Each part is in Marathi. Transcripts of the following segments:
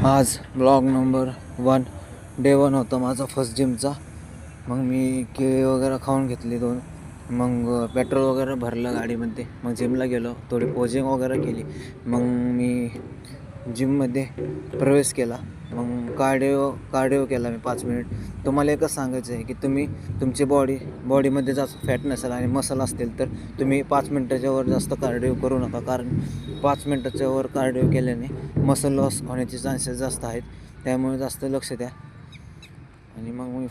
आज ब्लॉग नंबर 1 डे 1 होता माझा फर्स्ट जिमचा. मग मी केळी वगैरे खाऊन घेतली 2. मग पेट्रोल वगैरे भरलं गाडीमध्ये. मग जिमला गेलो, थोडी पोजिंग वगैरे केली. मग मी जिममध्ये प्रवेश केला. मग कार्डिओ केला मी 5 मिनिट. तुम्हाला एकच सांगायचं आहे की तुम्ही तुमची बॉडीमध्ये जास्त फॅट नसेल आणि मसल असतील तर तुम्ही 5 मिनटाच्या वर जास्त कार्डिओ करू नका, कारण 5 मिनटाच्या वर कार्डिओ केल्याने मसल लॉस होण्याचे चान्सेस जास्त आहेत. त्यामुळे जास्त लक्ष द्या. आणि मग मी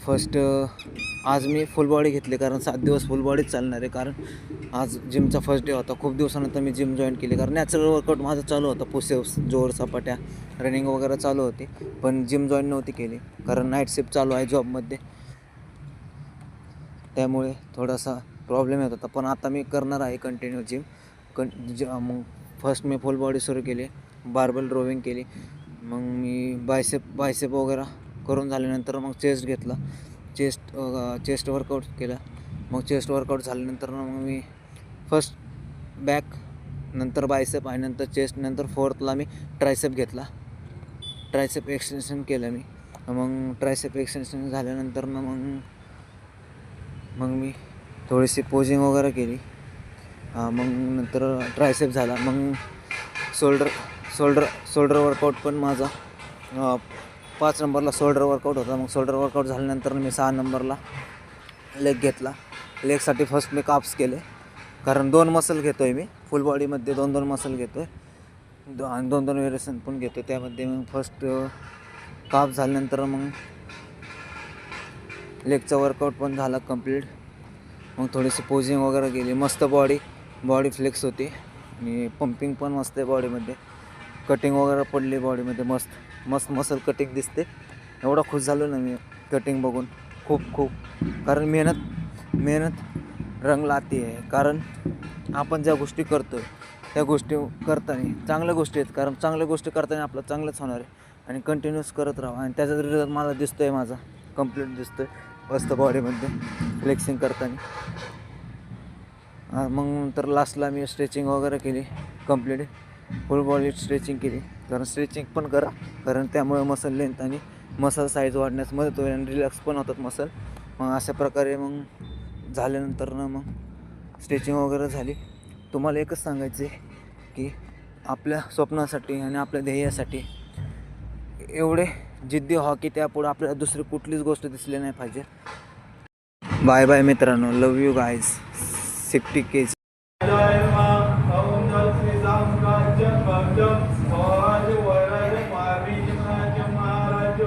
आज मी फुल बॉडी घेतली, कारण 7 दिवस फुल बॉडीच चालणार आहे. कारण आज जिमचा फर्स्ट डे होता. खूप दिवसानंतर मी जिम जॉईन केली, कारण नॅचरल वर्कआउट माझं चालू होता. पुशअप्स, जोर, सपाट्या, रनिंग वगैरे चालू होती. पण जिम जॉईन नव्हती केली, कारण नाईट शिफ्ट चालू आहे जॉबमध्ये. त्यामुळे थोडासा प्रॉब्लेम येत होता. पण आता मी करणार आहे कंटिन्यू जिम. मग फर्स्ट मी फुल बॉडी सुरू केली. बार्बल रोविंग केली. मग मी बायसेप वगैरे करून झाल्यानंतर मग चेस्ट घेतला. चेस्ट वर्कआउट केला. मग चेस्ट वर्कआउट झाल्यानंतर मग मी फर्स्ट बॅक, नंतर बायसेप आणि नंतर चेस्ट, नंतर फोर्थला मी ट्रायसेप घेतला. ट्रायसेप एक्सटेन्शन केलं मी. मग ट्रायसेप एक्सटेन्शन झाल्यानंतर मग मी थोडीशी पोजिंग वगैरे केली. मग नंतर ट्रायसेप झाला. मग शोल्डर वर्कआउट पण माझा 5 नंबरला शोल्डर वर्कआउट होता. मग शोल्डर वर्कआउट झाल्यानंतर मी 6 नंबरला लेग घेतला. लेगसाठी फर्स्ट मी काप्स केले, कारण 2 मसल घेतो आहे मी. फुल बॉडीमध्ये 2 मसल घेतो आहे आणि 2 व्हेरिएशन पण घेतो. त्यामध्ये मग फर्स्ट काप झाल्यानंतर मग लेगचा वर्कआउट पण झाला कंप्लीट. मग थोडीशी पोजिंग वगैरे केली. मस्त बॉडी फ्लेक्स होती आणि पंपिंग पण मस्त आहे बॉडीमध्ये. कटिंग वगैरे पडली बॉडीमध्ये. मस्त मसल कटिंग दिसते. एवढा खुश झालो ना मी कटिंग बघून, खूप. कारण मेहनत रंग लाती आहे. कारण आपण ज्या गोष्टी करतो आहे त्या गोष्टी करताना चांगल्या गोष्टी आहेत, कारण चांगल्या गोष्टी करताना आपलं चांगलंच होणार आहे. आणि कंटिन्यूस करत राहा. आणि त्याचा रिझल्ट मला दिसतो आहे, माझा कंप्लीट दिसतो आहे मस्त बॉडीमध्ये फ्लेक्सिंग करताना. मग नंतर लास्टला मी स्ट्रेचिंग वगैरे केली कंप्लीट. फुल बॉडी स्ट्रेचिंग केली, कारण स्ट्रेचिंग पण करा, कारण त्यामुळे मसल लेंथ आणि मसल साईज वाढण्यास मदत होईल आणि रिलॅक्स पण होतात मसल. मग अशा प्रकारे मग झाल्यानंतर मग स्ट्रेचिंग वगैरे झाली. तुम्हाला एकच सांगायचं आहे की आपल्या स्वप्नासाठी आणि आपल्या ध्येयासाठी एवढे जिद्दी व्हा की त्यापुढे आपल्याला दुसरी कुठलीच गोष्ट दिसली नाही पाहिजे. बाय बाय मित्रांनो, लव यू गाईज. 60 kg. महाराज